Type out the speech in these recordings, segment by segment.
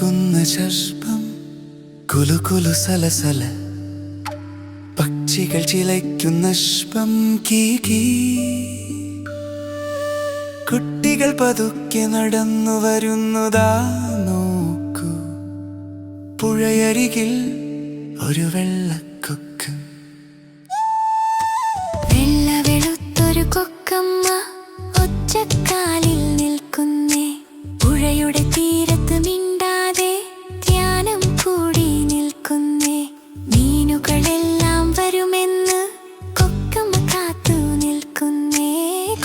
ഒഴുകുന്ന ചർപ്പം കുലുകുലു സലസല പക്ഷികൾ ചിലയ്ക്കുന്ന ശ്വം കീകീ കുട്ടികൾ പതുക്കെ നടന്നു വരുന്നതാ നോക്കൂ പുഴയരികിൽ ഒരു വെള്ളക്കൊക്ക് വെള്ളവെളുത്തൊരു കൊക്കമ്മ ഒറ്റക്കാലിൽ നിൽക്കുന്നേ പുഴയുടെ തീരത്ത് മിണ്ടാതെ ധ്യാനം കൂടി നിൽക്കുന്നേ മീനുകളെല്ലാം വരുമെന്ന് കൊക്കമ്മ കാത്തു നിൽക്കുന്നേ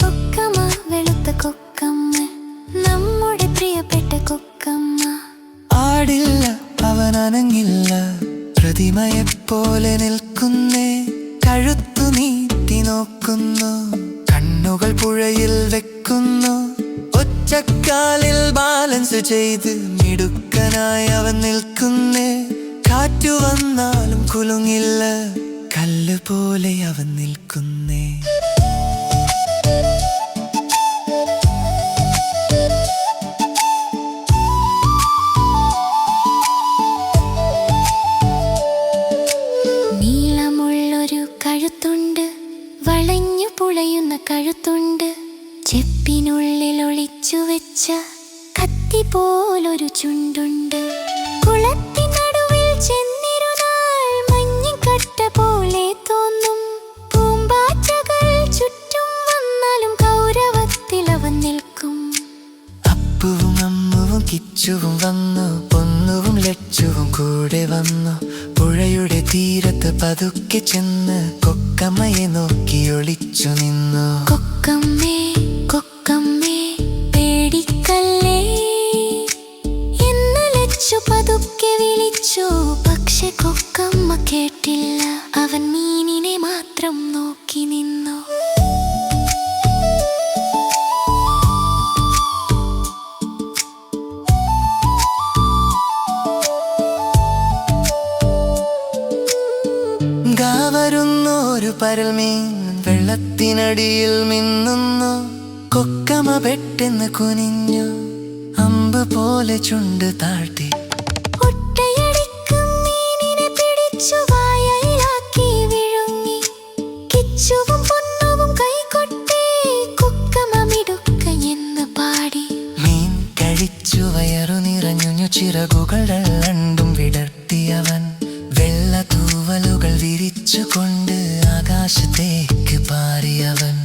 കൊക്കമ്മ വെളുത്ത കൊക്കമ്മ നമ്മുടെ പ്രിയപ്പെട്ട കൊക്കമ്മ ആടില്ല അവൻ അനങ്ങില്ല പ്രതിമയെപ്പോലെ നിൽക്കുന്നേ കഴുത്തു നീട്ടി നോക്കുന്നു കണ്ണുകൾ പുഴയിൽ വെക്കുന്നു ഒറ്റക്കാലിൽ ബാലൻസ് ചെയ്ത് മിടുക്കനായി അവൻ നിൽക്കുന്നേ കാറ്റു വന്നാലും കുലുങ്ങില്ല കല്ല് പോലെ അവൻ നിൽക്കുന്നേ നീളമുള്ളൊരു കഴുത്തുണ്ട് വളഞ്ഞു പുളയുന്ന കഴുത്തുണ്ട് ചെപ്പിനുള്ളിൽ ഒളിച്ചു വെച്ച കത്തി പോലൊരു ചുണ്ടുണ്ട് കുളത്തിനടുവിൽ ചെന്നിരുന്നാൽ മഞ്ഞിക്കട്ട പോലെ തോന്നും പൂമ്പാറ്റകൾ ചുറ്റും വന്നാലും കൗരവത്തിൽ അവൻ നിൽക്കും അപ്പുവും അമ്മുവും കിച്ചുവും വന്നു പൊന്നുവും ലച്ചുവും കൂടെ വന്നു പുഴയുടെ തീരത്ത് പതുക്കെ ചെന്ന് കൊക്കമ്മയെ നോക്കി ഒളിച്ചു നിന്നു കൊക്കമ്മേ കൊക്കമ്മേ പേടിക്കല്ലേ എന്ന് ലച്ചു പതുക്കെ വിളിച്ചു പക്ഷെ കൊക്കമ്മ കേട്ടില്ല അവൻ മീനിനെ മാത്രം നോക്കി നിന്നു വരുന്നു ഒരു പരൽമീൻ വെള്ളത്തിനടിയിൽ മിന്നുന്നു കൊക്കമ്മ പെട്ടെന്ന് കുനിഞ്ഞു അമ്പ് പോലെ ചുണ്ട് താഴ്ത്തി ഒട്ടയടിക്കും മീനിനെ പിടിച്ചു വായയിലാക്കി വിഴുങ്ങി കിച്ചുവും പൊന്നുവും കൈകൊട്ടി കൊക്കമ്മ മിടുക്ക എന്ന് പാടി മീൻ കഴിച്ചു വയറു നിറഞ്ഞു ചിറകുകൾ രണ്ടും വിടർത്തിയവൻ വെള്ള തൂവലുകൾ വിരിച്ചുകൊണ്ട് ആകാശത്തേക്ക് പാറിയവൻ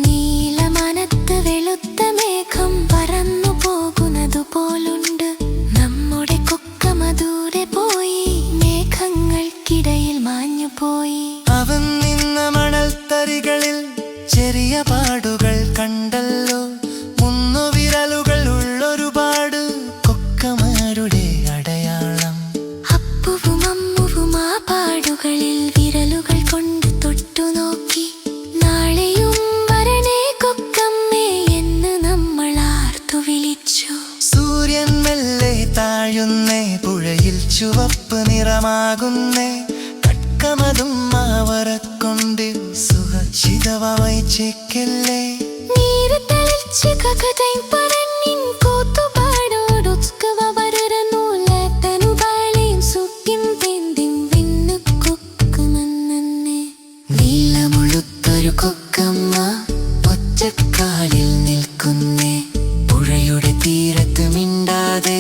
നീലമനത്ത് വെളുത്ത മേഘം പറന്നു പോകുന്നതു പോലുണ്ട് നമ്മുടെ കൊക്കമ്മ ദൂരെ പോയി മേഘങ്ങൾക്കിടയിൽ മാഞ്ഞു പോയി അവൻ നിന്ന മണൽത്തരികളിൽ ചെറിയ പാടുകൾ കണ്ടല്ലോ മുന്നുവിരലുകൾ ഉള്ളൊരുപാട് കൊക്കമ്മയുടെ അടയാളം അപ്പുവും അമ്മുവും ആ പാടുകളിൽ വിരലുകൾ കൊണ്ട് തൊട്ടു നോക്കി നാളെയും വരണേ കൊക്കമ്മേ എന്ന് നമ്മൾ ആർത്തു വിളിച്ചു സൂര്യൻ മെല്ലെ താഴുന്നേ പുഴയിൽ ചുവപ്പ് നിറമാകുന്നേ കട്കമതും മാവറക്കൊണ്ട് സുഖചിതവായി ചേക്കല്ലേ നീര് തളിച്ച് കകതൈ പറഞ്ഞിൻ കൂത്തുപാടോടൊത്തുകവ വരരനു ലേത്തനു ബാളയും സുക്കിൻ തെന്തിൻ വിണ്ണു കൊക്കുമെന്നെ നീലമുളുത്തൊരു കൊക്കമ്മ ഒറ്റക്കാലിൽ നിൽക്കുന്നേ പുഴയുടെ തീരത്ത് മിണ്ടാതെ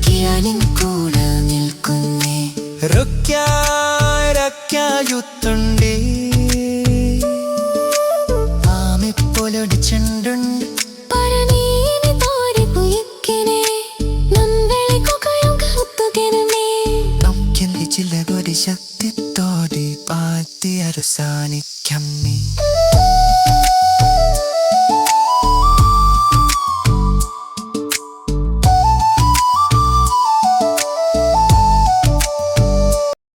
കിയാലിൻ കൂടെ നിൽക്കുന്നേ രൊക്കായുത്തുണ്ടേ ആമിപ്പോലൊടിച്ചുണ്ടുണ്ട് പരനീനി തോരി കുയിക്കനെ നന്ദളി കൊകയും കത്തുകനുമേ നമുക്കെന്തി ചിലകൊരു ശക്തിത്തോടെ പാത്തി അവസാനിക്കമ്മേ